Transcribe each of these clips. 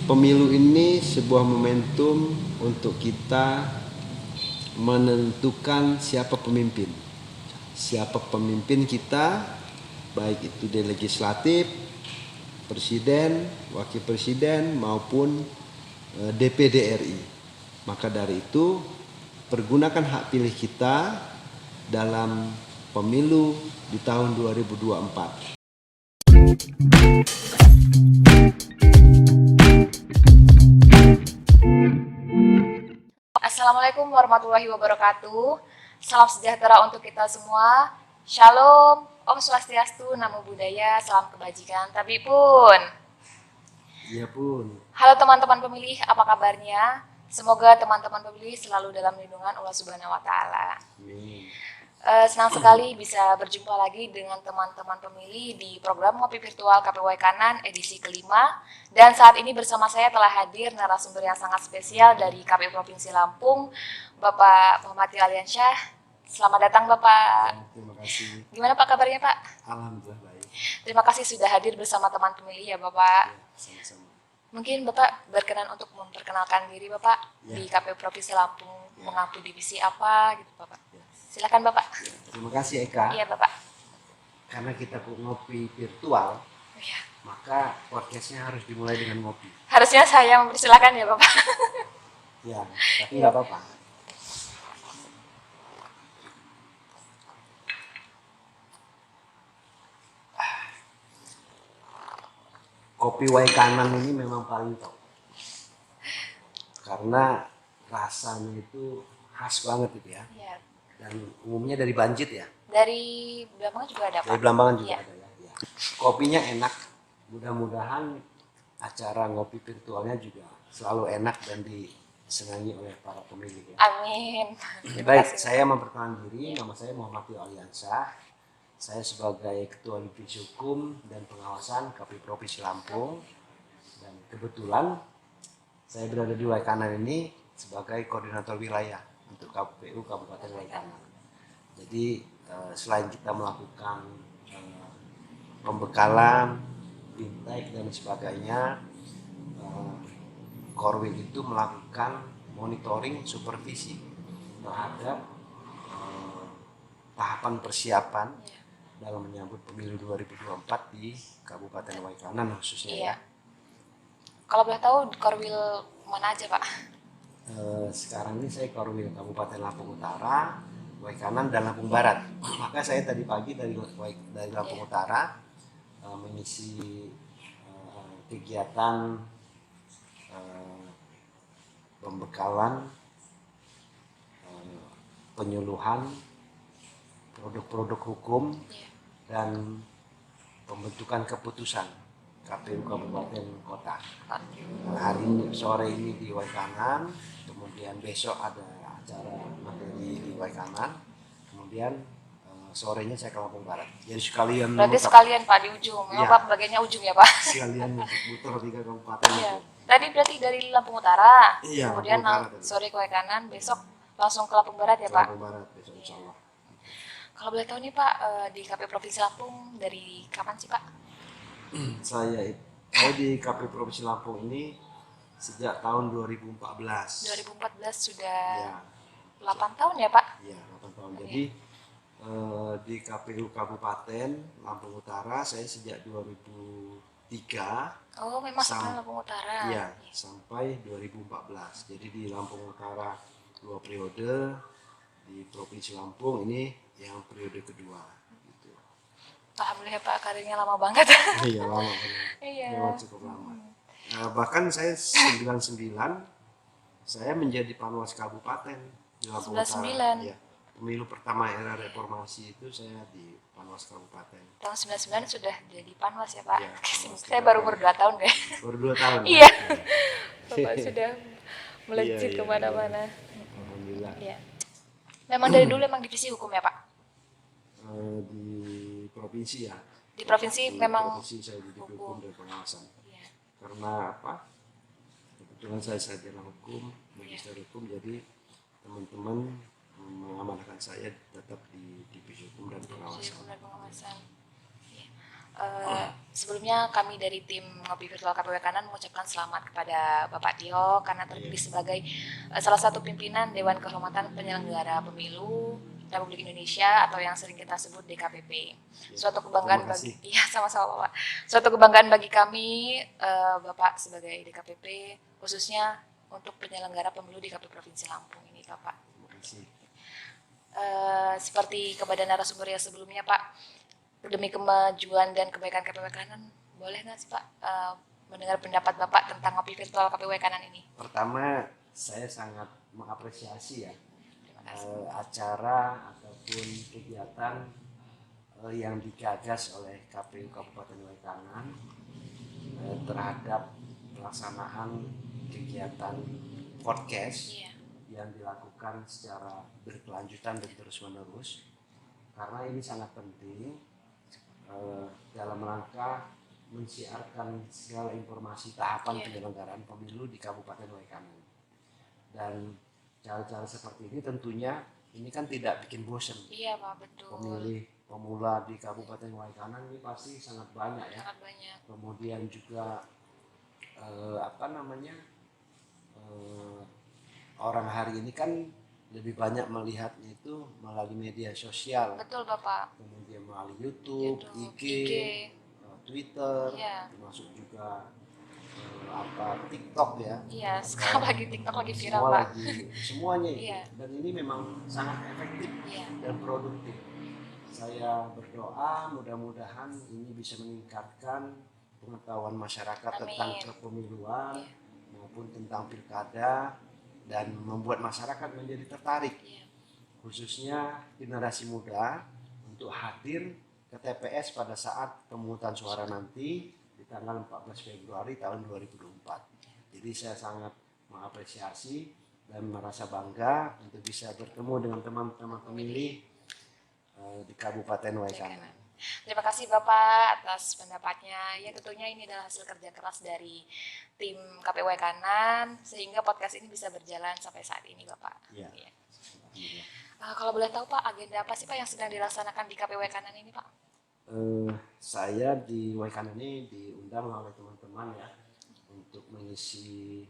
Pemilu ini sebuah momentum untuk kita menentukan siapa pemimpin. Siapa pemimpin kita, baik itu di legislatif, presiden, wakil presiden maupun DPD RI. Maka dari itu, pergunakan hak pilih kita dalam pemilu di tahun 2024. Assalamualaikum warahmatullahi wabarakatuh. Salam sejahtera untuk kita semua. Shalom, Om Swastiastu, Namo Buddhaya, salam kebajikan. Tapi pun. Iya pun. Halo teman-teman pemilih, apa kabarnya? Semoga teman-teman pemilih selalu dalam lindungan Allah Subhanahu wa Ta'ala. Senang sekali bisa berjumpa lagi dengan teman-teman pemilih di program Ngopi Virtual KP Waikanan edisi kelima. Dan saat ini bersama saya telah hadir narasumber yang sangat spesial dari KPU Provinsi Lampung, Bapak Muhammad Aliansyah. Selamat datang Bapak. Terima kasih. Gimana Pak kabarnya Pak? Alhamdulillah baik. Terima kasih sudah hadir bersama teman pemilih ya Bapak. Sama-sama. Mungkin Bapak berkenan untuk memperkenalkan diri Bapak di KPU Provinsi Lampung, mengampu divisi apa gitu Bapak. Silakan Bapak. Terima kasih Eka. Iya Bapak. Karena kita ngopi virtual, maka podcastnya harus dimulai dengan ngopi. Harusnya saya mempersilakan ya Bapak. Ya, tapi nggak apa-apa. Kopi Waikanan ini memang paling top. Karena rasanya itu khas banget gitu ya. Iya. Dan umumnya dari Banjit ya. Dari Blambangan juga ada Pak. Dari Blambangan juga ada ya. Kopinya enak. Mudah-mudahan acara ngopi virtualnya juga selalu enak dan disenangi oleh para pemilih ya. Amin. Baik, saya memperkenalkan diri. Nama saya Muhammad Aliansyah. Saya sebagai Ketua Divisi Hukum dan Pengawasan KPU Provinsi Lampung. Dan kebetulan saya berada di Waikanan ini sebagai koordinator wilayah untuk KPU Kabupaten Waikanan. Jadi selain kita melakukan pembekalan, bintang dan sebagainya, Korwil itu melakukan monitoring supervisi terhadap tahapan persiapan dalam menyambut pemilu 2024 di Kabupaten Waikanan khususnya. Iya. Kalau boleh tahu Korwil mana aja Pak? Sekarang ini saya Korwil Kabupaten Lampung Utara, Waikanan dan Lampung Barat. Maka saya tadi pagi dari Lampung Utara mengisi kegiatan pembekalan, penyuluhan produk-produk hukum dan pembentukan keputusan KPU Kabupaten Kota. Hari ini sore ini di Waikanan, kemudian besok ada acara materi di Waikanan, kemudian sorenya saya ke Lampung Barat. Jadi sekalian. Berarti sekalian Pak di ujung. Memang Pak bagiannya ujung ya Pak? Sekalian muter 3 kabupaten. Iya. Tadi berarti dari Lampung Utara, iya, kemudian sore ke Waikanan, besok langsung ke Lampung Barat ya Pak? Lampung Barat besok insya Allah. Kalau boleh tahu nih Pak, di KPU Provinsi Lampung dari kapan sih Pak? Saya di KPU Provinsi Lampung ini sejak tahun 2014. 2014 sudah Ya. 8 tahun ya Pak? Iya, 8 tahun. Jadi di KPU Kabupaten Lampung Utara saya sejak 2003. Oh, memang sekarang Lampung Utara. Iya, sampai 2014. Jadi di Lampung Utara 2 periode, di Provinsi Lampung ini yang periode kedua. Gitu. Alhamdulillah Pak, karirnya lama banget. Iya, lama. Iya. Memang cukup lama. Bahkan saya 99 saya menjadi Panwas Kabupaten di Lampung Utara. Iya. Pemilu pertama era reformasi itu saya di Panwas Kabupaten. Tahun 99 sudah jadi Panwas ya Pak? Ya, saya baru umur 2 tahun deh. Baru 2 tahun? Iya. Bapak sudah melejit kemana-mana. Alhamdulillah. Iya. Memang dari dulu emang divisi hukum ya Pak? Di provinsi ya. Di provinsi memang provinsi saya di hukum dan pengawasan. Iya. Karena apa? Kebetulan saya sarjana hukum, magister hukum, jadi teman-teman mengamanahkan saya tetap di divisi hukum dan pengawasan. Iya. Sebelumnya kami dari tim Ngopi Virtual KPW Kanan mengucapkan selamat kepada Bapak Tio karena terpilih sebagai salah satu pimpinan Dewan Kehormatan Penyelenggara Pemilu Republik Indonesia atau yang sering kita sebut DKPP. Suatu kebanggaan bagi sama-sama Bapak. Suatu kebanggaan bagi kami Bapak sebagai DKPP, khususnya untuk penyelenggara pemilu di KPU Provinsi Lampung ini Bapak. Seperti kepada narasumber yang sebelumnya Pak, demi kemajuan dan kebaikan KPW Kanan, boleh nggak sih Pak mendengar pendapat Bapak tentang Ngopi Virtual KPW Kanan ini? Pertama, saya sangat mengapresiasi ya acara ataupun kegiatan yang digagas oleh KPU Kabupaten Waikanan terhadap pelaksanaan kegiatan podcast yang dilakukan secara berkelanjutan dan terus-menerus, karena ini sangat penting dalam rangka mensiarkan segala informasi tahapan penyelenggaraan pemilu di Kabupaten Waikanan. Dan cara-cara seperti ini tentunya ini kan tidak bikin bosan. Iya Pak, betul. Pemilih pemula di Kabupaten Waikanan ini pasti sangat banyak ya. Sangat banyak. Kemudian juga orang hari ini kan lebih banyak melihatnya itu melalui media sosial. Betul Bapak. Kemudian melalui YouTube, IG, Twitter, termasuk juga TikTok ya. Iya, sekarang lagi TikTok lagi viral semua Pak. Semuanya itu. Dan ini memang sangat efektif dan produktif. Saya berdoa mudah-mudahan ini bisa meningkatkan pengetahuan masyarakat tentang kepemiluan maupun tentang pilkada dan membuat masyarakat menjadi tertarik, khususnya generasi muda, untuk hadir ke TPS pada saat pemungutan suara nanti di tanggal 14 Februari tahun 2024. Jadi saya sangat mengapresiasi dan merasa bangga untuk bisa bertemu dengan teman-teman pemilih di Kabupaten Waikanan. Terima kasih Bapak atas pendapatnya. Ya tentunya ini adalah hasil kerja keras dari tim KPU Waikanan sehingga podcast ini bisa berjalan sampai saat ini Bapak. Ya. Kalau boleh tahu Pak, agenda apa sih Pak yang sedang dilaksanakan di KPU Waikanan ini Pak? Saya di Waikanan ini diundang oleh teman-teman ya untuk mengisi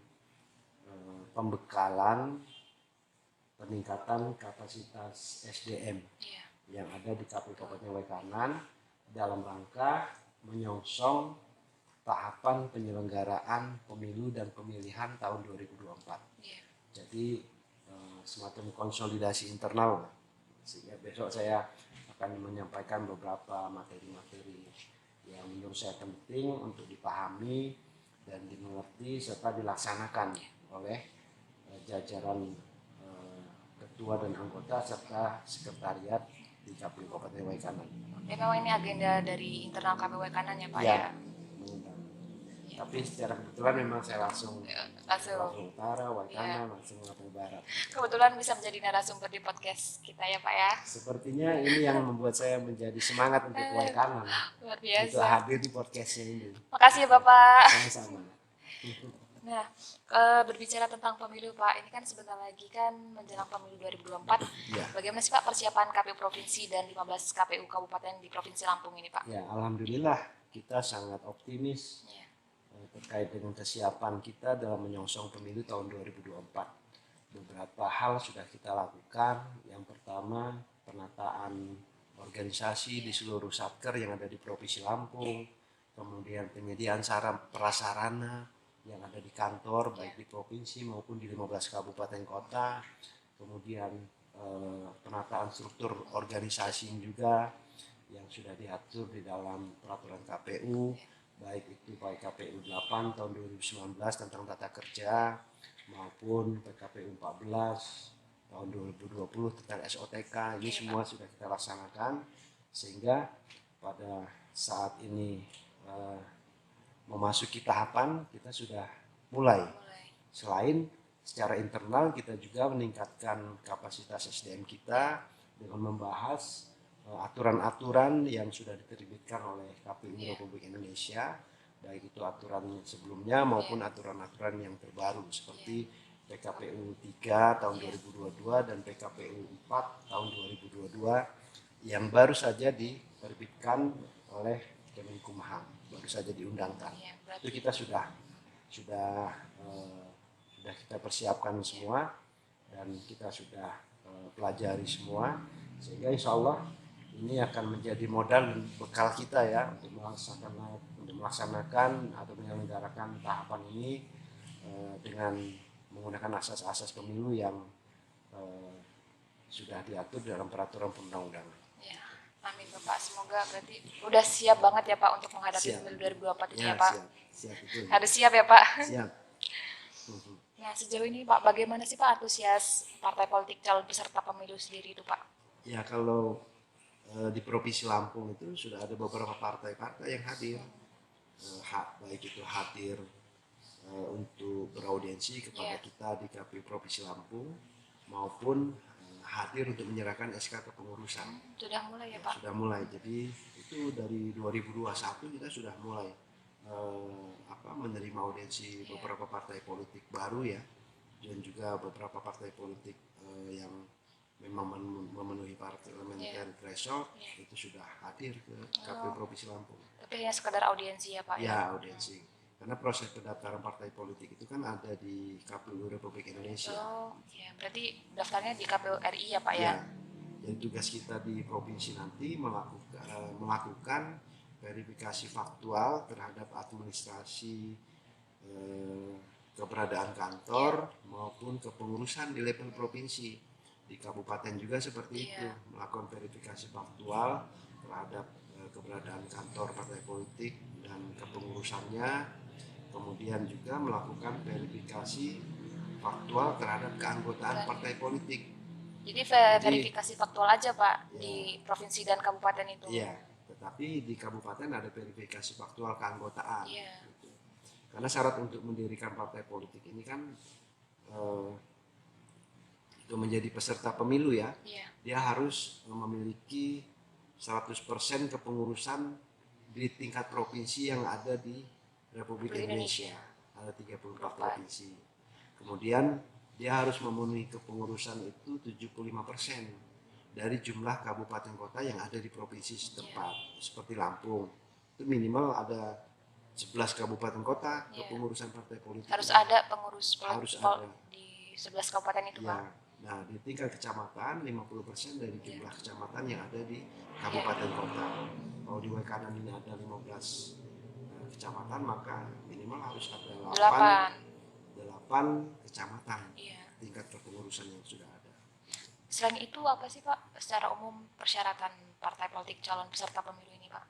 pembekalan peningkatan kapasitas SDM yang ada di KPU Kabupaten Waikanan dalam rangka menyongsong tahapan penyelenggaraan pemilu dan pemilihan tahun 2024. Jadi semacam konsolidasi internal, sehingga besok saya akan menyampaikan beberapa materi-materi yang menurut saya penting untuk dipahami dan dimengerti serta dilaksanakan oleh jajaran ketua dan anggota serta sekretariat di KPU Kabupaten Waikanan. Ya memang ini agenda dari internal KPU Waikanan ya Pak ya? Tapi secara kebetulan memang saya langsung Utara, Waikanan, langsung Lampung Barat. Kebetulan bisa menjadi narasumber di podcast kita ya Pak ya? Sepertinya ini yang membuat saya menjadi semangat untuk Waikanan. Luar biasa. Untuk hadir di podcastnya ini. Makasih ya Bapak. Sama-sama. Nah, berbicara tentang pemilu Pak, ini kan sebentar lagi kan menjelang pemilu 2024. Bagaimana sih Pak persiapan KPU Provinsi dan 15 KPU Kabupaten di Provinsi Lampung ini Pak? Ya, alhamdulillah kita sangat optimis terkait dengan kesiapan kita dalam menyongsong pemilu tahun 2024. Beberapa hal sudah kita lakukan. Yang pertama, penataan organisasi di seluruh satker yang ada di Provinsi Lampung, kemudian penyediaan prasarana yang ada di kantor baik di provinsi maupun di 15 kabupaten kota, kemudian penataan struktur organisasi juga yang sudah diatur di dalam peraturan KPU, baik itu KPU 8 tahun 2019 tentang tata kerja maupun PKPU 14 tahun 2020 tentang SOTK. Ini semua sudah kita laksanakan sehingga pada saat ini memasuki tahapan kita sudah mulai. Selain secara internal kita juga meningkatkan kapasitas SDM kita dengan membahas aturan-aturan yang sudah diterbitkan oleh KPU Republik Indonesia, baik itu aturan sebelumnya maupun aturan-aturan yang terbaru seperti PKPU 3 tahun 2022 dan PKPU 4 tahun 2022 yang baru saja diterbitkan oleh Kemenkumham, baru saja diundangkan. Ya, berarti Itu kita sudah kita persiapkan semua dan kita sudah pelajari semua, sehingga insya Allah ini akan menjadi modal dan bekal kita ya untuk melaksanakan atau menyelenggarakan tahapan ini dengan menggunakan asas-asas pemilu yang sudah diatur dalam peraturan perundang-undangan. ya, amin Bapak. Semoga berarti udah siap banget ya Pak untuk menghadapi Siap. pemilu 2024 ini Ya, ya Pak. siap itu. Harus siap ya Pak. Siap. Nah, sejauh ini Pak, bagaimana sih Pak antusias partai politik calon peserta pemilu sendiri itu Pak? Ya kalau di Provinsi Lampung itu sudah ada beberapa partai-partai yang hadir, baik itu hadir untuk beraudiensi kepada kita di KPU Provinsi Lampung maupun hadir untuk menyerahkan SK kepengurusan. Sudah mulai ya Pak? Sudah mulai. Jadi itu dari 2021 kita sudah mulai menerima audiensi beberapa partai politik baru ya, dan juga beberapa partai politik yang memang memenuhi parliamentary threshold itu sudah hadir ke KPU Provinsi Lampung. Tapi hanya sekedar audiensi ya Pak? Ya, audiensi. Karena proses pendaftaran partai politik itu kan ada di KPU Republik Indonesia. Oh, ya berarti daftarnya di KPU RI ya Pak ya? Ya. Jadi tugas kita di provinsi nanti melakukan verifikasi faktual terhadap administrasi keberadaan kantor maupun kepengurusan di level provinsi. Di kabupaten juga seperti itu, melakukan verifikasi faktual terhadap keberadaan kantor partai politik dan kepengurusannya, kemudian juga melakukan verifikasi faktual terhadap keanggotaan partai politik. Jadi verifikasi faktual aja Pak di provinsi dan kabupaten itu? Iya, tetapi di kabupaten ada verifikasi faktual keanggotaan. Gitu. Karena syarat untuk mendirikan partai politik ini kan untuk menjadi peserta pemilu ya, dia harus memiliki 100% kepengurusan di tingkat provinsi yang ada di Republik Indonesia. Ada 34 provinsi. Kemudian dia harus memenuhi kepengurusan itu 75% dari jumlah kabupaten kota yang ada di provinsi setempat. Seperti Lampung, itu minimal ada 11 kabupaten kota kepengurusan partai politik. Harus ada pengurus harus ada di 11 kabupaten itu Pak? Nah, di tingkat kecamatan 50% dari jumlah kecamatan yang ada di kabupaten kota. Kalau di Kanan ini ada 15 kecamatan, maka minimal harus ada 8 kecamatan tingkat kepengurusan yang sudah ada. Selain itu apa sih Pak secara umum persyaratan partai politik calon peserta pemilu ini Pak?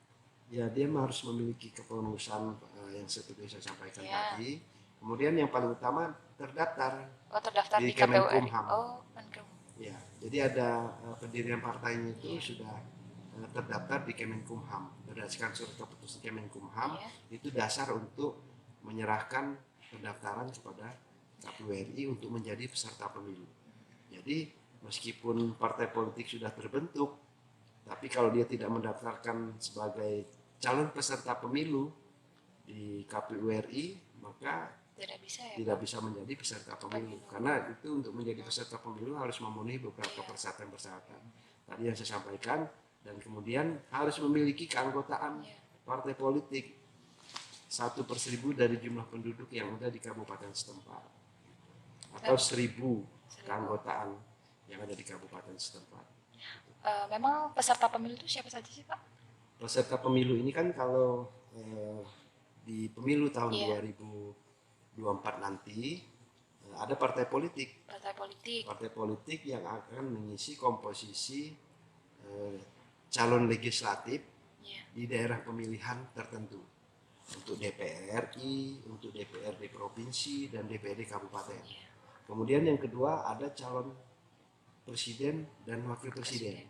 Ya, dia harus memiliki kepengurusan yang seperti saya sampaikan tadi. Kemudian yang paling utama terdaftar di Kemenkumham. Ya, jadi ada pendirian partainya itu sudah terdaftar di Kemenkumham. Berdasarkan surat keputusan Kemenkumham itu dasar untuk menyerahkan pendaftaran kepada KPU RI untuk menjadi peserta pemilu. Jadi meskipun partai politik sudah terbentuk, tapi kalau dia tidak mendaftarkan sebagai calon peserta pemilu di KPU RI, maka tidak bisa menjadi peserta pemilu. Karena itu untuk menjadi peserta pemilu harus memenuhi beberapa persyaratan-persyaratan tadi yang saya sampaikan, dan kemudian harus memiliki keanggotaan partai politik 1/1000 dari jumlah penduduk yang ada di kabupaten setempat, atau 1000 keanggotaan yang ada di kabupaten setempat. Memang peserta pemilu itu siapa saja sih Pak? Peserta pemilu ini kan kalau di pemilu tahun 2024 nanti ada partai politik yang akan mengisi komposisi calon legislatif di daerah pemilihan tertentu untuk DPR RI, untuk DPRD provinsi dan DPRD kabupaten. Kemudian yang kedua ada calon presiden dan wakil presiden.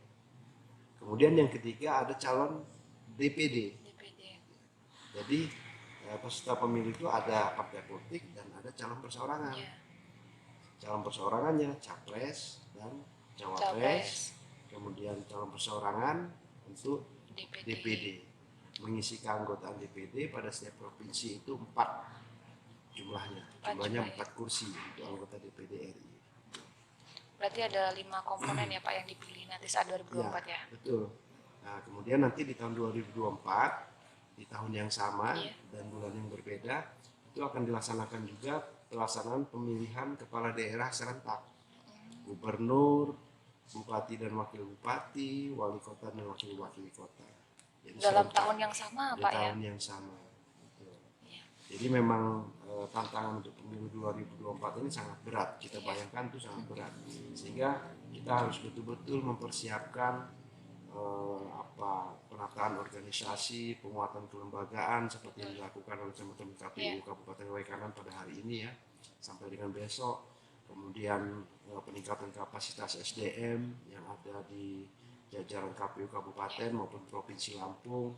Kemudian yang ketiga ada calon DPD. Jadi peserta pemilu itu ada partai politik dan ada calon perseorangan. Calon perseorangannya capres dan cawapres. Kemudian calon perseorangan untuk DPD. Mengisi keanggotaan DPD pada setiap provinsi itu 4 jumlahnya. Jumlahnya 4 kursi untuk anggota DPD RI. Berarti ada 5 komponen ya Pak yang dipilih nanti saat 2024 ya? Betul. Nah, kemudian nanti di tahun 2024 di tahun yang sama Iya. dan bulan yang berbeda, itu akan dilaksanakan juga pelaksanaan pemilihan kepala daerah serentak, gubernur, bupati dan wakil bupati, wali kota dan wakil kota. Jadi Dalam serentak tahun yang sama di Pak ya. tahun yang sama. Betul. Iya. Jadi memang tantangan untuk pemilu 2024 ini sangat berat. Kita bayangkan itu sangat berat. Sehingga kita harus betul-betul mempersiapkan penataan organisasi, penguatan kelembagaan seperti yang dilakukan oleh teman-teman KPU Kabupaten Waikanan pada hari ini ya, sampai dengan besok. Kemudian peningkatan kapasitas SDM yang ada di jajaran KPU Kabupaten maupun Provinsi Lampung.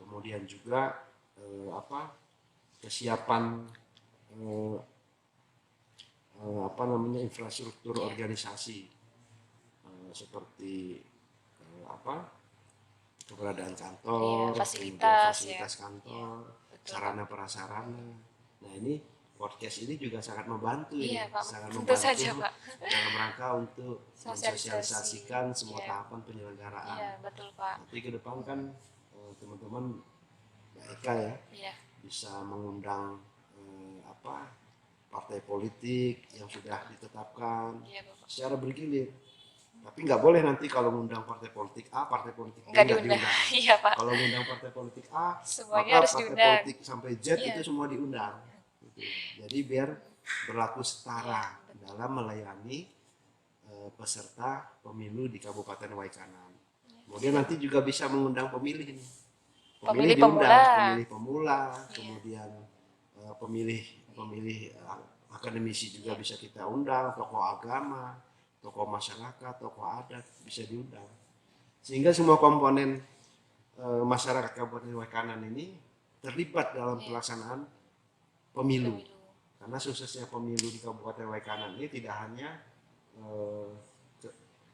Kemudian juga kesiapan infrastruktur organisasi seperti keberadaan kantor, fasilitas kantor, sarana prasarana. Nah ini podcast ini juga sangat membantu sangat membantu saja, Pak. dalam rangka untuk mensosialisasikan semua tahapan penyelenggaraan. Iya, betul Pak. Nanti ke depan kan teman-teman mereka bisa mengundang partai politik yang sudah ditetapkan secara bergilir. Tapi nggak boleh nanti kalau mengundang partai politik A, partai politik B nggak diundang. Iya, Pak. Kalau mengundang partai politik A, semuanya maka harus partai diundang. politik sampai Z itu semua diundang. Gitu. Jadi biar berlaku setara dalam melayani peserta pemilu di Kabupaten Waikanan. Kemudian nanti juga bisa mengundang pemilih nih. Pemilih pemula, kemudian pemilih akademisi juga bisa kita undang, tokoh agama, tokoh masyarakat, tokoh adat bisa diundang. Sehingga semua komponen masyarakat Kabupaten Waikanan ini terlibat dalam pelaksanaan pemilu. Karena suksesnya pemilu di Kabupaten Waikanan ini tidak hanya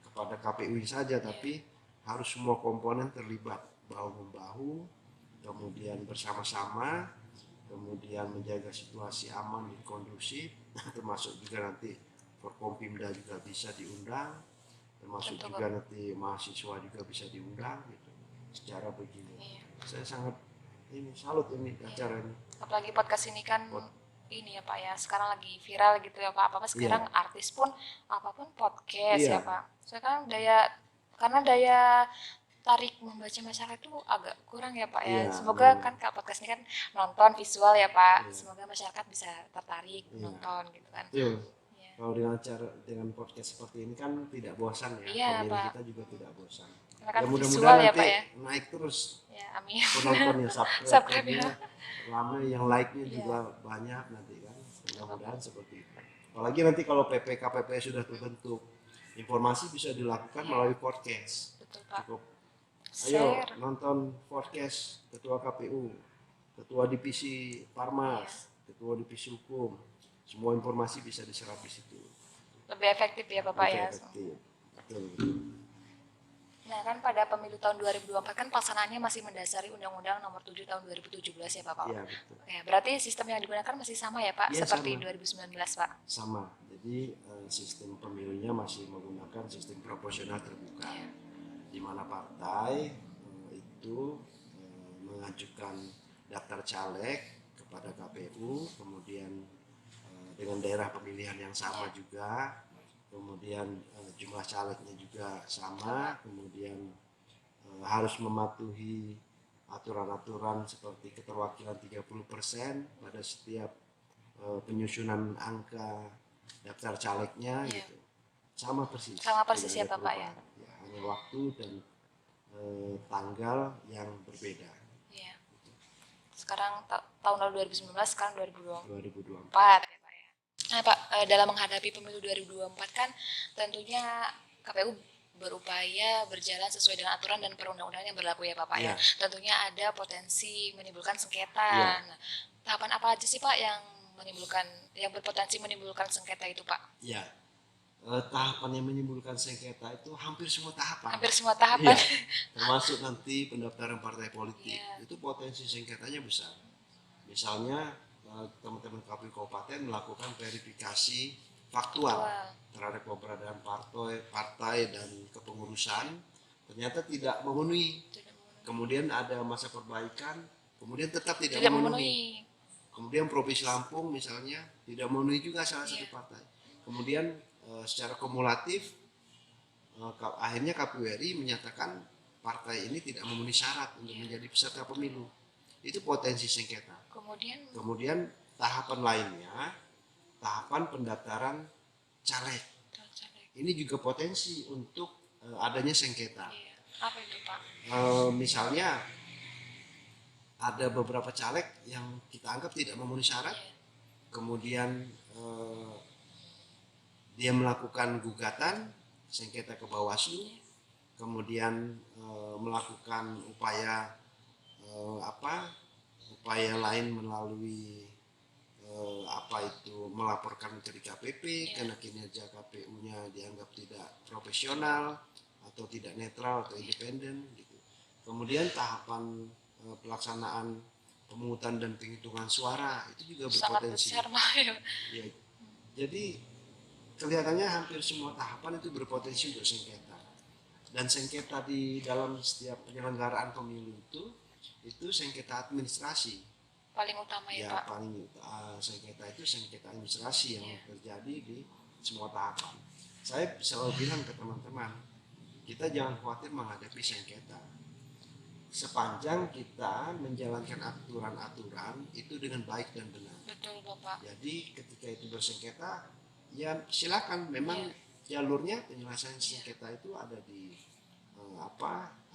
kepada KPU saja, tapi harus semua komponen terlibat bahu-membahu, kemudian bersama-sama, kemudian menjaga situasi aman dan kondusif, termasuk juga nanti Forkompimda juga bisa diundang, termasuk juga nanti mahasiswa juga bisa diundang gitu, secara begini. Saya sangat salut ini acara ini. Apalagi podcast ini kan ini ya Pak ya, sekarang lagi viral gitu ya Pak. Apa-apa sekarang artis pun apapun podcast ya Pak. Sekarang karena daya tarik membaca masyarakat itu agak kurang ya Pak ya. Semoga kan podcast ini kan nonton visual ya Pak. Semoga masyarakat bisa tertarik nonton gitu kan. Kalau dengan podcast seperti ini kan tidak bosan ya, pemilih kita juga tidak bosan. Kan mudah-mudahan ya, nanti Pak, ya? naik terus. Ya, amin. Penontonnya, subscribe-nya ramai, yang like-nya juga banyak nanti kan. Mudah-mudahan seperti itu. Apalagi nanti kalau PPKPP sudah terbentuk, informasi bisa dilakukan melalui podcast. Betul, Pak. Cukup ayo nonton podcast Ketua KPU, Ketua Divisi Parmas, Ketua Divisi Hukum. Semua informasi bisa diserap di situ. Lebih efektif ya Bapak ya. Efektif. Betul. Nah kan pada pemilu tahun 2024 kan pelaksanaannya masih mendasari Undang-Undang Nomor 7 Tahun 2017 ya Bapak. Iya betul. Ya, berarti sistem yang digunakan masih sama ya Pak, seperti sama. 2019 Pak. Sama. Jadi sistem pemilunya masih menggunakan sistem proporsional terbuka, di mana partai itu mengajukan daftar caleg kepada KPU, kemudian dengan daerah pemilihan yang sama juga, kemudian jumlah calegnya juga sama, kemudian harus mematuhi aturan-aturan seperti keterwakilan 30% pada setiap penyusunan angka daftar calegnya gitu. Sama persis ya Bapak ya. Hanya waktu dan tanggal yang berbeda. Iya. Sekarang tahun 2019, sekarang 2024 ya Pak ya. Nah Pak, dalam menghadapi pemilu 2024 kan tentunya KPU berupaya berjalan sesuai dengan aturan dan perundang-undangan yang berlaku ya Bapak ya. Tentunya ada potensi menimbulkan sengketa. Nah, tahapan apa aja sih Pak yang berpotensi menimbulkan sengketa itu Pak? Ya, tahapan yang menimbulkan sengketa itu hampir semua tahapan. Ya, termasuk nanti pendaftaran partai politik. Itu potensi sengketanya besar. Misalnya teman-teman KPU Kabupaten melakukan verifikasi faktual terhadap keberadaan partai dan kepengurusan, ternyata tidak memenuhi. Kemudian ada masa perbaikan, kemudian tetap tidak Tidak memenuhi. memenuhi. Kemudian Provinsi Lampung misalnya tidak memenuhi juga salah satu Iya. partai. Kemudian secara kumulatif akhirnya KPU RI menyatakan partai ini tidak memenuhi syarat untuk menjadi peserta pemilu. Itu potensi sengketa. Kemudian tahapan lainnya, tahapan pendaftaran caleg. Ini juga potensi untuk adanya sengketa. Iya. Apa itu Pak? Misalnya ada beberapa caleg yang kita anggap tidak memenuhi syarat, kemudian dia melakukan gugatan sengketa ke Bawaslu, kemudian melakukan upaya upaya lain melalui melaporkan ke DKPP karena kinerja KPU-nya dianggap tidak profesional atau tidak netral atau independen gitu. Kemudian tahapan pelaksanaan pemungutan dan penghitungan suara itu juga berpotensi. Sangat besar, ya, jadi kelihatannya hampir semua tahapan itu berpotensi untuk sengketa. Dan sengketa di dalam setiap penyelenggaraan pemilu itu sengketa administrasi. Paling utama ya Pak? Paling sengketa itu sengketa administrasi yang terjadi di semua tahapan. Saya selalu bilang ke teman-teman, kita jangan khawatir menghadapi sengketa. Sepanjang kita menjalankan aturan-aturan itu dengan baik dan benar. Betul Bapak. Jadi ketika itu bersengketa, ya silakan. Memang jalurnya penyelesaian sengketa itu ada di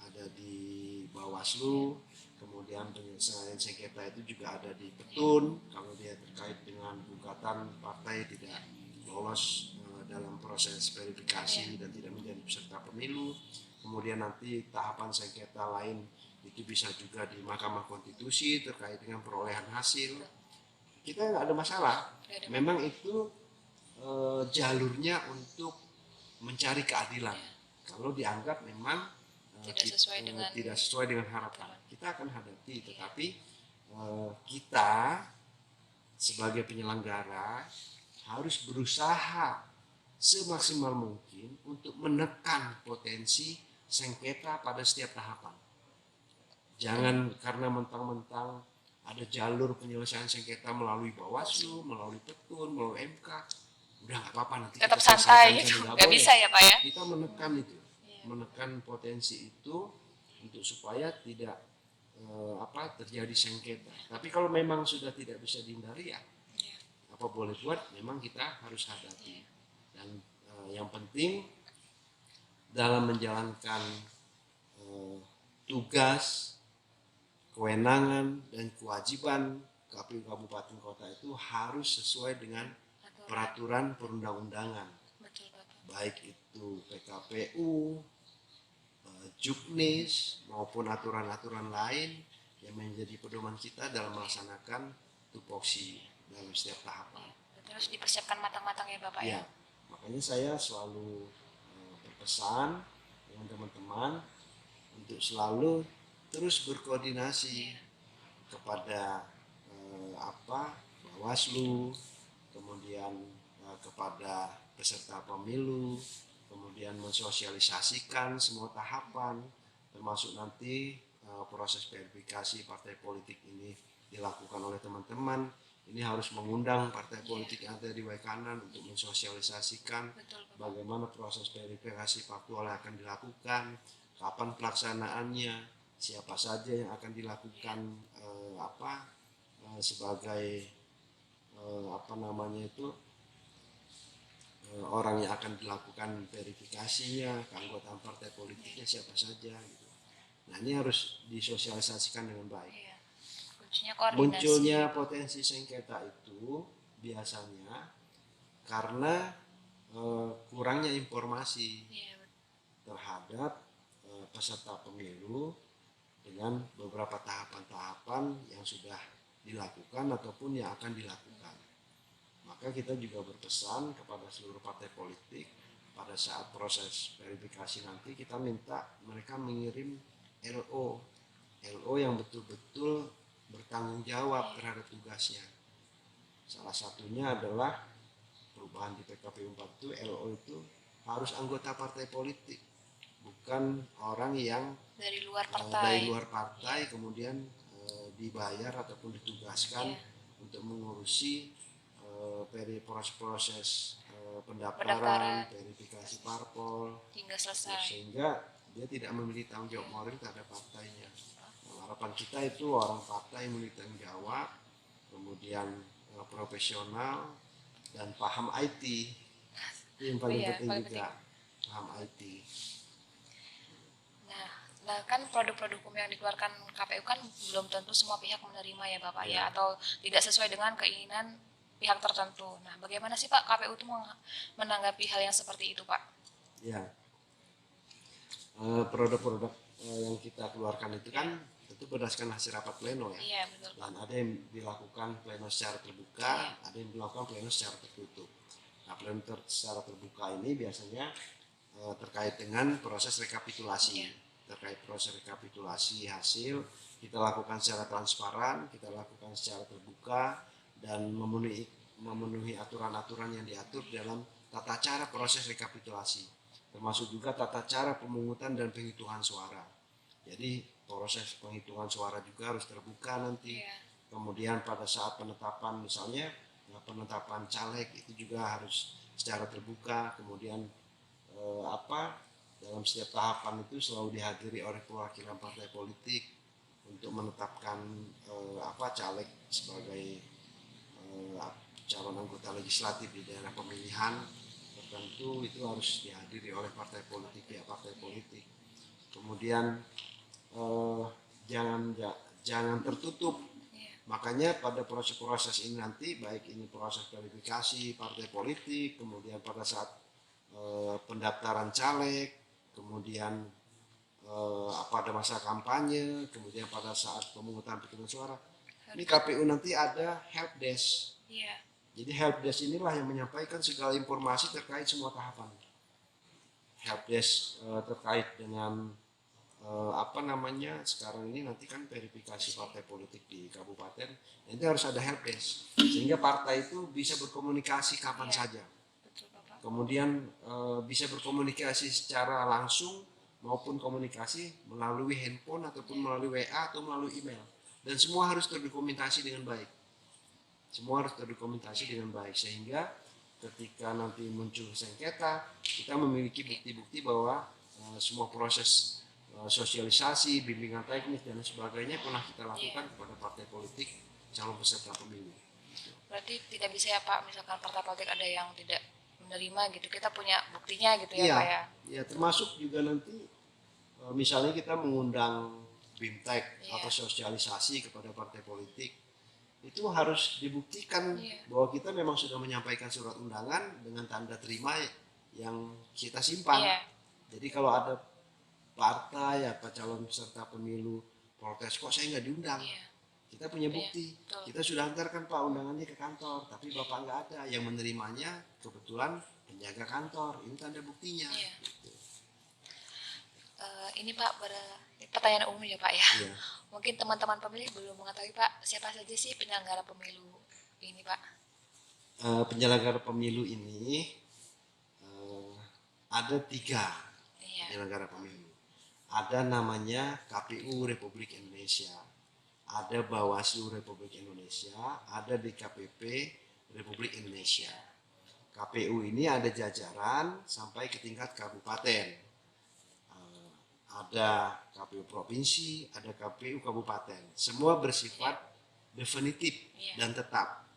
ada di Bawaslu. Kemudian penyelesaian sengketa itu juga ada di Petun kalau dia terkait dengan gugatan partai tidak lolos dalam proses verifikasi dan tidak menjadi peserta pemilu. Kemudian nanti tahapan sengketa lain itu bisa juga di Mahkamah Konstitusi terkait dengan perolehan hasil. Kita nggak ada masalah. Memang itu jalurnya untuk mencari keadilan. Kalau dianggap memang tidak sesuai dengan harapan, kita akan hadapi. Tetapi kita sebagai penyelenggara harus berusaha semaksimal mungkin untuk menekan potensi sengketa pada setiap tahapan. Jangan karena mentang-mentang ada jalur penyelesaian sengketa melalui Bawaslu, melalui Petun, melalui MK, udah nggak apa-apa, nanti tetap kita santai gitu, nggak bisa ya Pak ya? Kita menekan itu, menekan potensi itu untuk supaya tidak terjadi sengketa. Tapi kalau memang sudah tidak bisa dihindari ya apa boleh buat, memang kita harus hadapi. Dan yang penting dalam menjalankan tugas, kewenangan dan kewajiban KPU Kabupaten Kota itu harus sesuai dengan peraturan perundang-undangan. Baik itu PKPU, Juknis maupun aturan-aturan lain yang menjadi pedoman kita dalam melaksanakan tupoksi dalam setiap tahapan. Terus dipersiapkan matang-matang ya Bapak ya? Makanya saya selalu berpesan dengan teman-teman untuk selalu terus berkoordinasi kepada Bawaslu, kemudian kepada peserta pemilu, kemudian mensosialisasikan semua tahapan, termasuk nanti proses verifikasi partai politik ini dilakukan oleh teman-teman. Ini harus mengundang partai politik yang ada di Waikanan untuk mensosialisasikan bagaimana proses verifikasi faktual yang akan dilakukan, kapan pelaksanaannya, siapa saja yang akan dilakukan sebagai orang yang akan dilakukan verifikasinya, keanggotaan partai politiknya siapa saja gitu. Nah, ini harus disosialisasikan dengan baik. Munculnya potensi sengketa itu biasanya karena kurangnya informasi terhadap peserta pemilu dengan beberapa tahapan-tahapan yang sudah dilakukan ataupun yang akan dilakukan. Maka kita juga berpesan kepada seluruh partai politik pada saat proses verifikasi nanti kita minta mereka mengirim LO yang betul-betul bertanggung jawab terhadap tugasnya. Salah satunya adalah perubahan di PKPU 4 itu LO itu harus anggota partai politik, bukan orang yang dari luar partai, kemudian dibayar ataupun ditugaskan untuk mengurusi proses pendaftaran, verifikasi parpol hingga selesai. sehingga dia tidak memiliki tanggung jawab moral terhadap partainya. Nah, harapan kita itu orang partai memiliki tanggung jawab, kemudian profesional dan paham IT. Itu yang paling penting juga, paham IT. Nah kan produk-produk hukum yang dikeluarkan KPU kan belum tentu semua pihak menerima ya Bapak ya, atau tidak sesuai dengan keinginan pihak tertentu. Nah bagaimana sih Pak KPU itu menanggapi hal yang seperti itu Pak? Ya, produk-produk yang kita keluarkan itu kan tentu berdasarkan hasil rapat pleno ya. Iya, betul. Dan ada yang dilakukan pleno secara terbuka, ada yang dilakukan pleno secara tertutup. Nah, pleno secara terbuka ini biasanya terkait dengan proses rekapitulasi. Terkait proses rekapitulasi hasil, kita lakukan secara transparan, kita lakukan secara terbuka, dan memenuhi aturan-aturan yang diatur dalam tata cara proses rekapitulasi, termasuk juga tata cara pemungutan dan penghitungan suara. Jadi proses penghitungan suara juga harus terbuka nanti. Kemudian pada saat penetapan, misalnya penetapan caleg itu juga harus secara terbuka. Kemudian dalam setiap tahapan itu selalu dihadiri oleh perwakilan partai politik untuk menetapkan caleg sebagai calon anggota legislatif di daerah pemilihan tertentu, itu harus dihadiri oleh partai politik, ya partai politik. Kemudian jangan tertutup. Makanya pada proses-proses ini nanti, baik ini proses verifikasi partai politik, kemudian pada saat pendaftaran caleg, kemudian pada masa kampanye, kemudian pada saat pemungutan penghitungan suara, ini KPU nanti ada helpdesk. Jadi helpdesk inilah yang menyampaikan segala informasi terkait semua tahapan. Helpdesk terkait dengan sekarang ini nanti kan verifikasi partai politik di kabupaten, nanti harus ada helpdesk sehingga partai itu bisa berkomunikasi kapan saja. Kemudian bisa berkomunikasi secara langsung maupun komunikasi melalui handphone ataupun melalui WA atau melalui email, dan semua harus terdokumentasi dengan baik. Sehingga ketika nanti muncul sengketa, kita memiliki bukti-bukti bahwa semua proses sosialisasi, bimbingan teknis dan sebagainya pernah kita lakukan kepada partai politik calon peserta pemilu. Berarti tidak bisa ya Pak, misalkan partai politik ada yang tidak menerima gitu, kita punya buktinya gitu ya Pak ya? Iya, termasuk juga nanti misalnya kita mengundang BIMTEK atau sosialisasi kepada partai politik, itu harus dibuktikan bahwa kita memang sudah menyampaikan surat undangan dengan tanda terima yang kita simpan. Jadi kalau ada partai atau calon peserta pemilu protes, kok saya nggak diundang, kita punya bukti, kita sudah antarkan Pak undangannya ke kantor, tapi Bapak nggak ada, yang menerimanya kebetulan penjaga kantor, ini tanda buktinya. Gitu. Ini Pak, pertanyaan umum ya Pak ya. Mungkin teman-teman pemilih belum mengetahui Pak, siapa saja sih penyelenggara pemilu ini Pak? Penyelenggara pemilu ini ada 3 penyelenggara pemilu. Ada namanya KPU Republik Indonesia, ada Bawaslu Republik Indonesia, ada DKPP Republik Indonesia. KPU ini ada jajaran sampai ke tingkat kabupaten. Ada KPU provinsi, ada KPU kabupaten. Semua bersifat definitif dan tetap.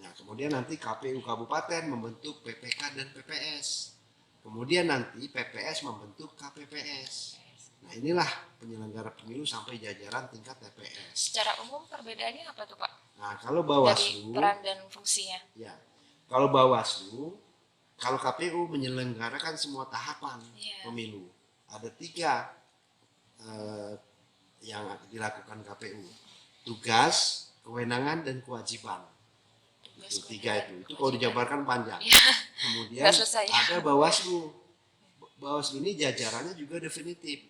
Nah, kemudian nanti KPU kabupaten membentuk PPK dan PPS. Kemudian nanti PPS membentuk KPPS. Nah, inilah penyelenggara pemilu sampai jajaran tingkat TPS. Secara umum perbedaannya apa tuh Pak? Nah, kalau Bawaslu, dari peran dan fungsinya. Ya, kalau Bawaslu, kalau KPU menyelenggarakan semua tahapan pemilu. Ada 3 yang dilakukan KPU: tugas, kewenangan, dan kewajiban. Itu 3 itu. Itu kalau dijabarkan panjang. Kemudian ada Bawaslu. Bawaslu ini jajarannya juga definitif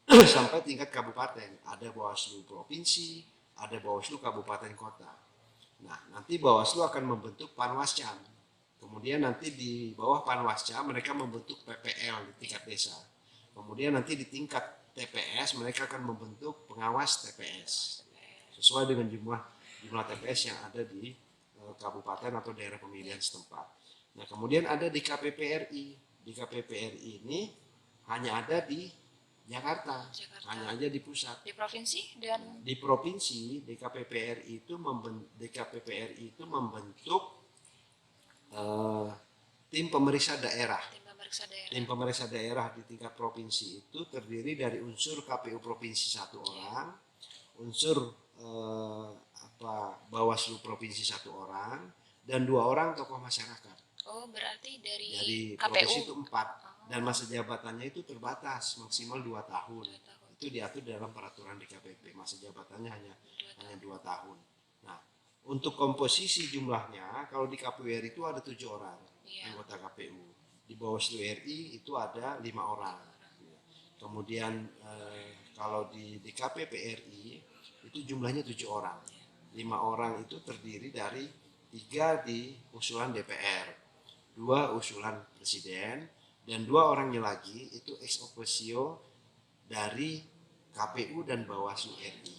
sampai tingkat kabupaten. Ada Bawaslu provinsi, ada Bawaslu kabupaten kota. Nah, nanti Bawaslu akan membentuk Panwascam. Kemudian nanti di bawah Panwascam mereka membentuk PPL di tingkat desa. Kemudian nanti di tingkat TPS mereka akan membentuk pengawas TPS. sesuai dengan jumlah TPS yang ada di kabupaten atau daerah pemilihan setempat. Nah, kemudian ada di KPPRI. Di KPPRI ini hanya ada di Jakarta, hanya aja di pusat. Di provinsi dan di provinsi DKPPRI itu membentuk tim pemeriksa daerah. Tim pemeriksa daerah di tingkat provinsi itu terdiri dari unsur KPU provinsi 1 orang, unsur Bawaslu provinsi 1 orang, dan 2 orang tokoh masyarakat. Oh, berarti dari KPU provinsi itu 4, dan masa jabatannya itu terbatas maksimal 2 tahun. Itu diatur dalam peraturan DKPP. Masa jabatannya hanya 2 tahun. Nah, untuk komposisi jumlahnya, kalau di KPU RI itu ada 7 orang anggota KPU. Di Bawaslu RI itu ada 5 orang. Kemudian kalau di DKPP RI itu jumlahnya 7 orang. 5 orang itu terdiri dari 3 di usulan DPR, 2 usulan Presiden, dan 2 orangnya lagi itu ex officio dari KPU dan Bawaslu RI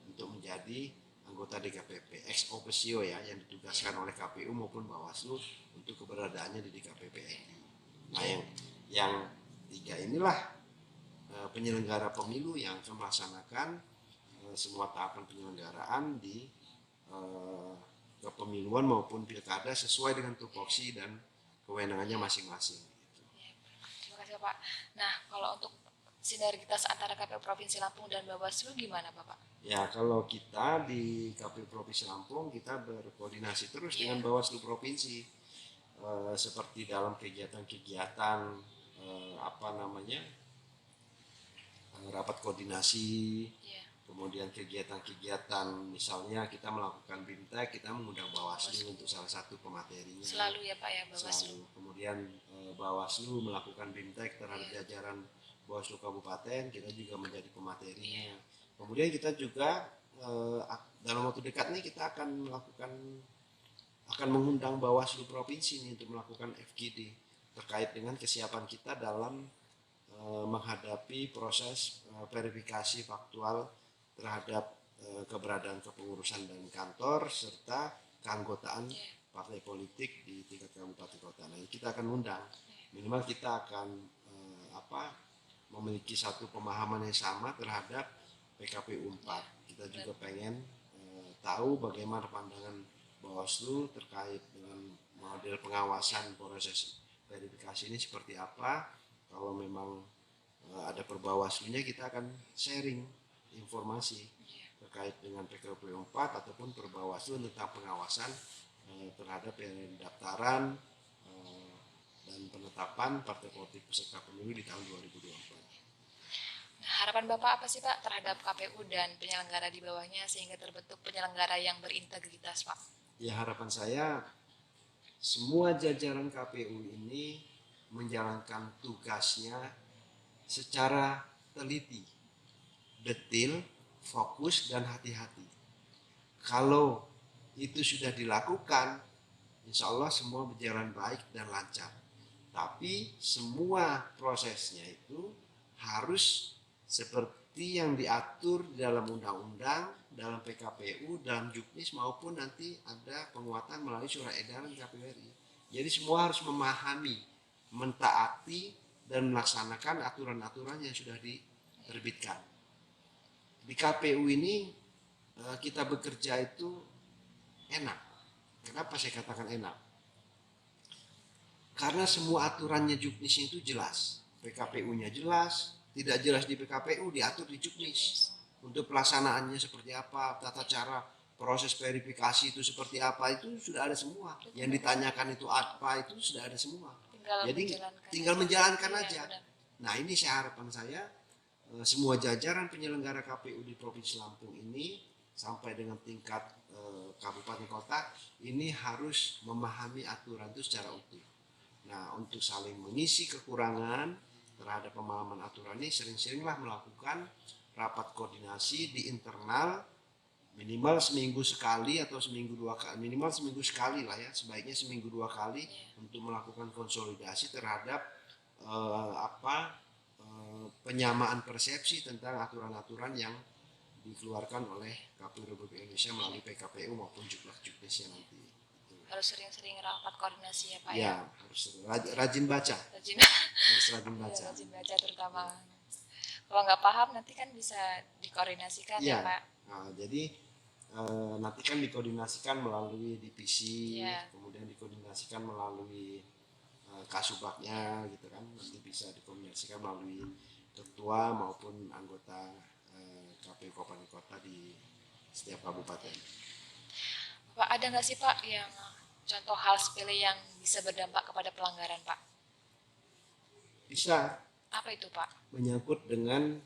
untuk menjadi anggota DKPP ex officio ya, yang ditugaskan oleh KPU maupun Bawaslu untuk keberadaannya di DKPP RI. Nah, yang 3 inilah penyelenggara pemilu yang akan melaksanakan semua tahapan penyelenggaraan di kepemiluan maupun pilkada sesuai dengan tupoksi dan kewenangannya masing-masing. Terima kasih Pak. Nah, kalau untuk sinergitas antara KPU Provinsi Lampung dan Bawaslu gimana Bapak? Ya, kalau kita di KPU Provinsi Lampung kita berkoordinasi terus dengan Bawaslu Provinsi seperti dalam kegiatan-kegiatan rapat koordinasi, kemudian kegiatan-kegiatan misalnya kita melakukan BIMTEK, kita mengundang Bawaslu untuk salah satu pematerinya. Selalu ya Pak ya Bawaslu. Selalu. Kemudian Bawaslu melakukan BIMTEK terhadap jajaran Bawaslu Kabupaten, kita juga menjadi pematerinya. Kemudian kita juga dalam waktu dekat nih kita akan mengundang Bawaslu Provinsi ini untuk melakukan FGD terkait dengan kesiapan kita dalam menghadapi proses verifikasi faktual terhadap keberadaan kepengurusan dan kantor serta keanggotaan partai politik di tingkat kabupaten kota. Nah, kita akan undang, minimal kita akan memiliki satu pemahaman yang sama terhadap PKPU 4. Kita juga pengen tahu bagaimana pandangan Bawaslu terkait dengan model pengawasan proses verifikasi ini seperti apa. Kalau memang ada perbawaslunya, kita akan sharing informasi terkait dengan PKPU 4 ataupun perbawaslu tentang pengawasan terhadap pendaftaran dan penetapan partai politik peserta pemilu di tahun 2024. Nah, harapan Bapak apa sih Pak terhadap KPU dan penyelenggara di bawahnya sehingga terbentuk penyelenggara yang berintegritas Pak? Ya, harapan saya semua jajaran KPU ini menjalankan tugasnya secara teliti, detil, fokus, dan hati-hati. Kalau itu sudah dilakukan, insya Allah semua berjalan baik dan lancar. Tapi semua prosesnya itu harus seperti yang diatur di dalam undang-undang, dalam PKPU, dalam Juknis maupun nanti ada penguatan melalui surat edaran KPU RI. Jadi semua harus memahami, mentaati, dan melaksanakan aturan-aturan yang sudah diterbitkan. Di KPU ini kita bekerja itu enak. Kenapa saya katakan enak? Karena semua aturannya Juknis itu jelas. PKPU-nya jelas, tidak jelas di PKPU diatur di Juknis. Untuk pelaksanaannya seperti apa, tata cara proses verifikasi itu seperti apa, itu sudah ada semua. Yang ditanyakan itu apa, itu sudah ada semua. Jadi tinggal menjalankan aja. Nah, ini harapan saya semua jajaran penyelenggara KPU di Provinsi Lampung ini sampai dengan tingkat kabupaten kota ini harus memahami aturan itu secara utuh. Nah, untuk saling mengisi kekurangan terhadap pemahaman aturan ini, sering-seringlah melakukan rapat koordinasi di internal, minimal seminggu sekali atau seminggu 2 kali, minimal seminggu sekali lah ya, sebaiknya seminggu 2 kali untuk melakukan konsolidasi terhadap penyamaan persepsi tentang aturan-aturan yang dikeluarkan oleh KPU Republik Indonesia melalui PKPU maupun Juklak-Juknisnya nanti. Harus sering-sering rapat koordinasi ya Pak Ya, harus rajin baca. Rajin, Harus rajin iya, baca. rajin baca terutama. Kalau nggak paham nanti kan bisa dikoordinasikan ya Iya. Pak. Nah, jadi nanti kan dikoordinasikan melalui divisi, Iya. kemudian dikoordinasikan melalui kasubagnya gitu kan, nanti bisa dikoordinasikan melalui ketua maupun anggota KPU Kabupaten Kota di setiap kabupaten. Pak, ada nggak sih Pak yang contoh hal sepele yang bisa berdampak kepada pelanggaran Pak? Bisa Apa itu Pak? menyangkut dengan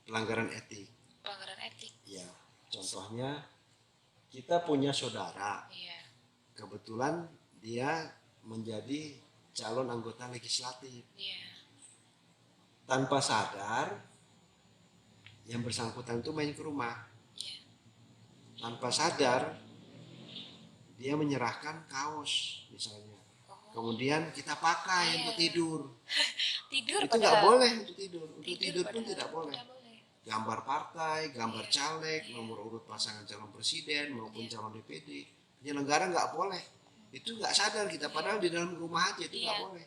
pelanggaran etik. Pelanggaran etik. Ya, contohnya kita punya saudara, Iya. kebetulan dia menjadi calon anggota legislatif. Iya. Tanpa sadar, yang bersangkutan itu main ke rumah. Iya. Tanpa sadar, dia menyerahkan kaos misalnya. Kemudian kita pakai untuk tidur. Tidur Itu nggak boleh untuk tidur. Untuk tidur pun tidak boleh. Gambar partai, gambar caleg, nomor urut pasangan calon presiden maupun calon DPD, penyelenggara nggak boleh. Itu nggak sadar kita, padahal di dalam rumah aja itu nggak boleh.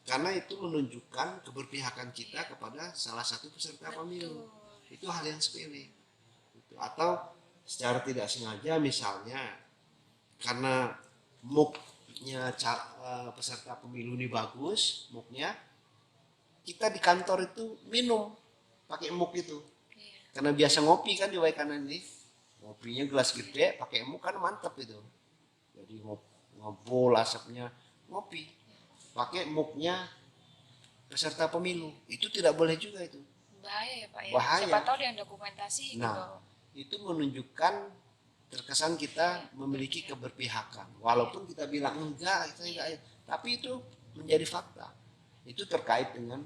Karena itu menunjukkan keberpihakan kita kepada salah satu peserta pemilu. Itu hal yang sepele. Atau secara tidak sengaja misalnya karena muknya peserta pemilu ini bagus, muknya, kita di kantor itu minum pakai muk itu. Karena biasa ngopi kan di Waikanan ini, ngopinya gelas gede pakai muk kan mantap itu. Jadi ngobol asapnya, ngopi pakai muknya peserta pemilu, itu tidak boleh juga itu. Bahaya ya Pak ya. Bahaya. Siapa tahu dia yang dokumentasi Nah, gitu. itu menunjukkan terkesan kita memiliki keberpihakan. Walaupun kita bilang enggak, tapi itu menjadi fakta. Itu terkait dengan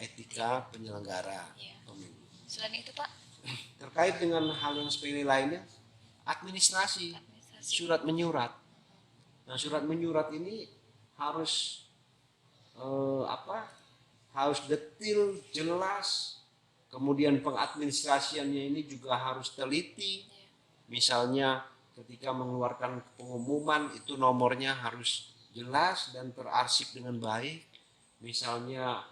etika penyelenggara pemilu. Selain itu Pak, terkait dengan hal yang sepele lainnya, administrasi. Surat menyurat. Nah, surat menyurat ini harus harus detil, jelas. Kemudian pengadministrasiannya ini juga harus teliti. Misalnya ketika mengeluarkan pengumuman itu nomornya harus jelas dan terarsip dengan baik. Misalnya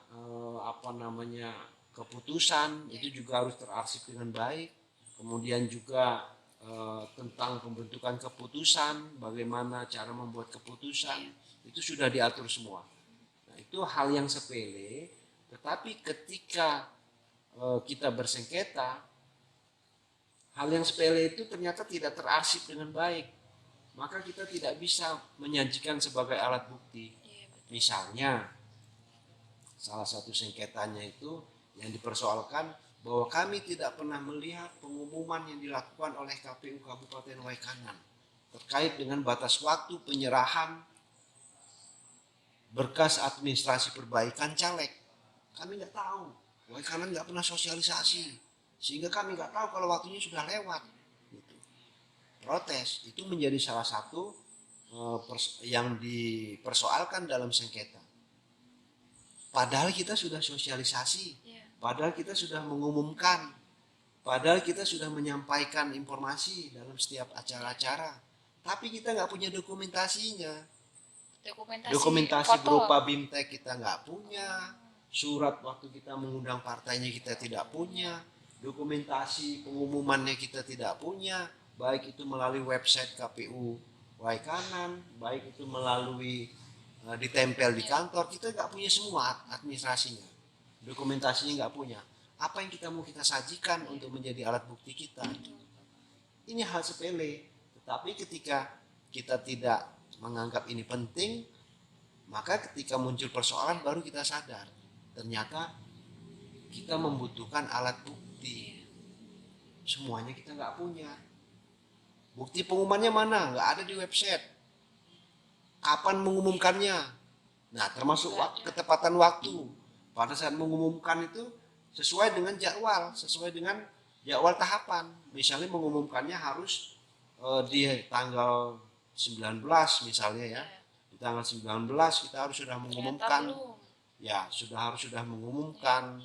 keputusan itu juga harus terarsip dengan baik. Kemudian juga tentang pembentukan keputusan, bagaimana cara membuat keputusan, itu sudah diatur semua. Nah, itu hal yang sepele, tetapi ketika kita bersengketa, hal yang sepele itu ternyata tidak terarsip dengan baik, maka kita tidak bisa menyajikan sebagai alat bukti. Misalnya salah satu sengketanya itu yang dipersoalkan bahwa kami tidak pernah melihat pengumuman yang dilakukan oleh KPU Kabupaten Waikanan terkait dengan batas waktu penyerahan berkas administrasi perbaikan caleg. Kami nggak tahu, Waikanan nggak pernah sosialisasi, sehingga kami nggak tahu kalau waktunya sudah lewat. Gitu. Protes itu menjadi salah satu yang dipersoalkan dalam sengketa. Padahal kita sudah sosialisasi, padahal kita sudah mengumumkan, padahal kita sudah menyampaikan informasi dalam setiap acara-acara, tapi kita nggak punya dokumentasinya. Dokumentasi berupa BIMTEK kita nggak punya, surat waktu kita mengundang partainya kita tidak punya, dokumentasi pengumumannya kita tidak punya, baik itu melalui website KPU Waikanan, baik itu melalui ditempel di kantor, kita nggak punya semua administrasinya, dokumentasinya nggak punya. Apa yang kita mau kita sajikan untuk menjadi alat bukti kita? Ini hal sepele, tetapi ketika kita tidak menganggap ini penting, maka ketika muncul persoalan baru kita sadar, ternyata kita membutuhkan alat bukti. Semuanya kita nggak punya. Bukti pengumumannya mana? Nggak ada di website. Kapan mengumumkannya? Nah, termasuk ketepatan waktu. Pada saat mengumumkan itu sesuai dengan jadwal tahapan. Misalnya mengumumkannya harus di tanggal 19 misalnya ya. Di tanggal 19 kita harus sudah mengumumkan. Ya, sudah mengumumkan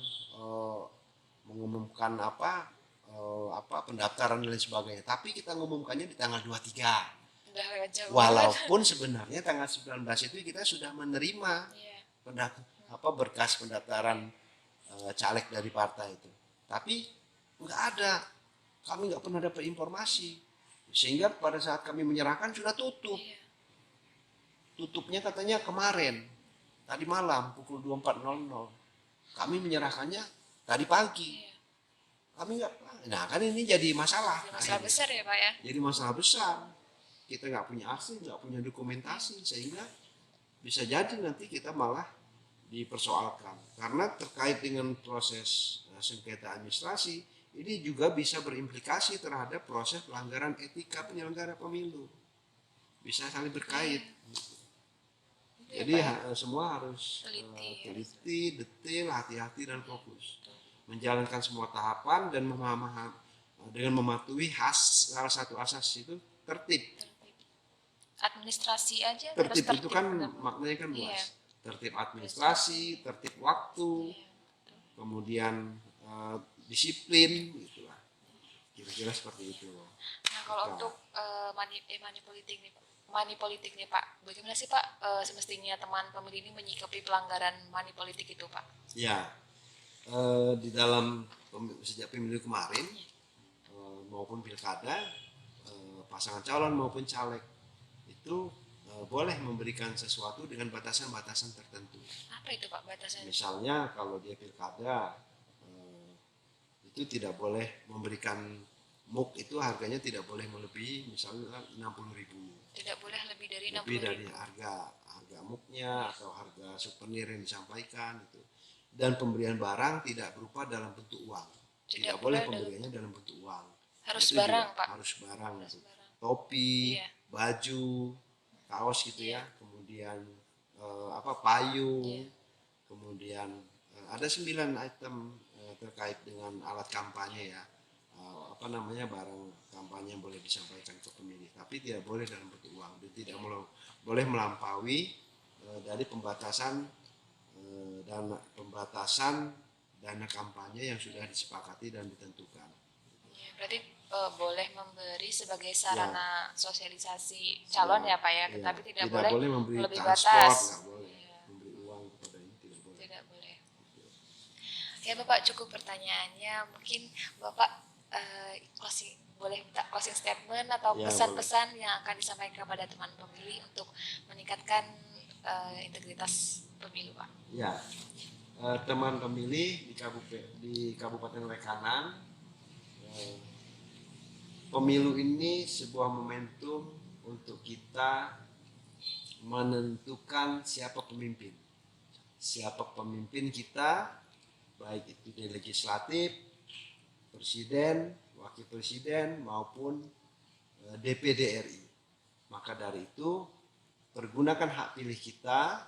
pendaftaran dan lain sebagainya. Tapi kita ngumumkannya di tanggal 23. Udah lewat jauh. Walaupun sebenarnya tanggal 19 itu kita sudah menerima Iya. berkas pendaftaran caleg dari partai itu. Tapi nggak ada, kami nggak pernah dapat informasi. Sehingga pada saat kami menyerahkan sudah tutup. Iya. Tutupnya katanya kemarin, tadi malam pukul 24.00. Kami menyerahkannya tadi pagi. Iya. Kami nggak, nah kan ini jadi masalah. Masalah besar ya Pak ya. Jadi masalah besar. Kita nggak punya aksi, nggak punya dokumentasi, sehingga bisa jadi nanti kita malah dipersoalkan. Karena terkait dengan proses sengketa administrasi, ini juga bisa berimplikasi terhadap proses pelanggaran etika penyelenggara pemilu. Bisa saling berkait. Jadi semua harus teliti, detail, hati-hati dan fokus. Menjalankan semua tahapan dan dengan mematuhi salah satu asas itu tertib. Administrasi aja harus Tertib itu kan benar. maknanya kan luas. Iya. Tertib administrasi, tertib waktu, Iya, betul. kemudian disiplin, gitulah. Kira-kira seperti itu. Nah kalau untuk money politik nih Pak, bagaimana sih Pak semestinya teman pemilih ini menyikapi pelanggaran money politik itu Pak? Ya, di dalam sejak pemilu kemarin maupun pilkada, pasangan calon maupun caleg itu boleh memberikan sesuatu dengan batasan-batasan tertentu. Apa itu Pak batasannya? Misalnya kalau dia pilkada itu tidak boleh memberikan MUK itu harganya tidak boleh melebihi misalnya 60.000. Tidak boleh lebih dari Lebih 60.000. dari harga MUK-nya atau harga souvenir yang disampaikan itu. Dan pemberian barang tidak berupa dalam bentuk uang. Tidak boleh pemberiannya dalam bentuk uang. Harus Itu barang juga Pak. Harus barang. Harus Itu. barang. Topi, Iya. baju, kaos gitu ya. Kemudian payung. Iya. Kemudian ada 9 item terkait dengan alat kampanye ya. Barang kampanye yang boleh disampaikan ke pemilih, tapi tidak boleh dalam bentuk uang dan tidak boleh melampaui dari pembatasan dana kampanye yang sudah disepakati dan ditentukan. Ya, berarti boleh memberi sebagai sarana sosialisasi calon ya Pak ya, Ya, tapi tidak boleh memberi lebih transport, batas. nggak boleh. Iya. Memberi uang kepada ini tidak boleh. Tidak boleh. Ya Bapak, cukup pertanyaannya. Mungkin Bapak boleh minta closing statement atau Ya, pesan-pesan yang akan disampaikan kepada teman pemilih untuk meningkatkan integritas pemilu Pak. Ya, teman pemilih di Kabupaten Lekanan, pemilu ini sebuah momentum untuk kita menentukan siapa pemimpin kita, baik itu di legislatif, presiden, wakil presiden maupun DPD RI. Maka dari itu pergunakan hak pilih kita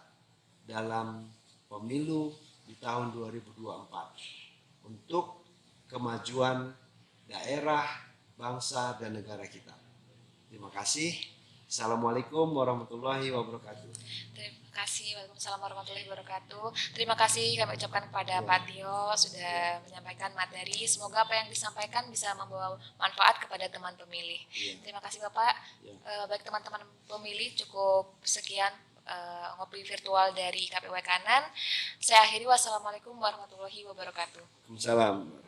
dalam pemilu di tahun 2024 untuk kemajuan daerah, bangsa, dan negara kita. Terima kasih. Assalamualaikum warahmatullahi wabarakatuh. Terima kasih. Waalaikumsalam warahmatullahi wabarakatuh. Terima kasih kami ucapkan kepada Pak Tio sudah menyampaikan materi. Semoga apa yang disampaikan bisa membawa manfaat kepada teman pemilih. Terima kasih Bapak. Baik teman-teman pemilih, cukup sekian ngopi virtual dari KPU Kanan. Saya akhiri. Wassalamualaikum warahmatullahi wabarakatuh. Waalaikumsalam.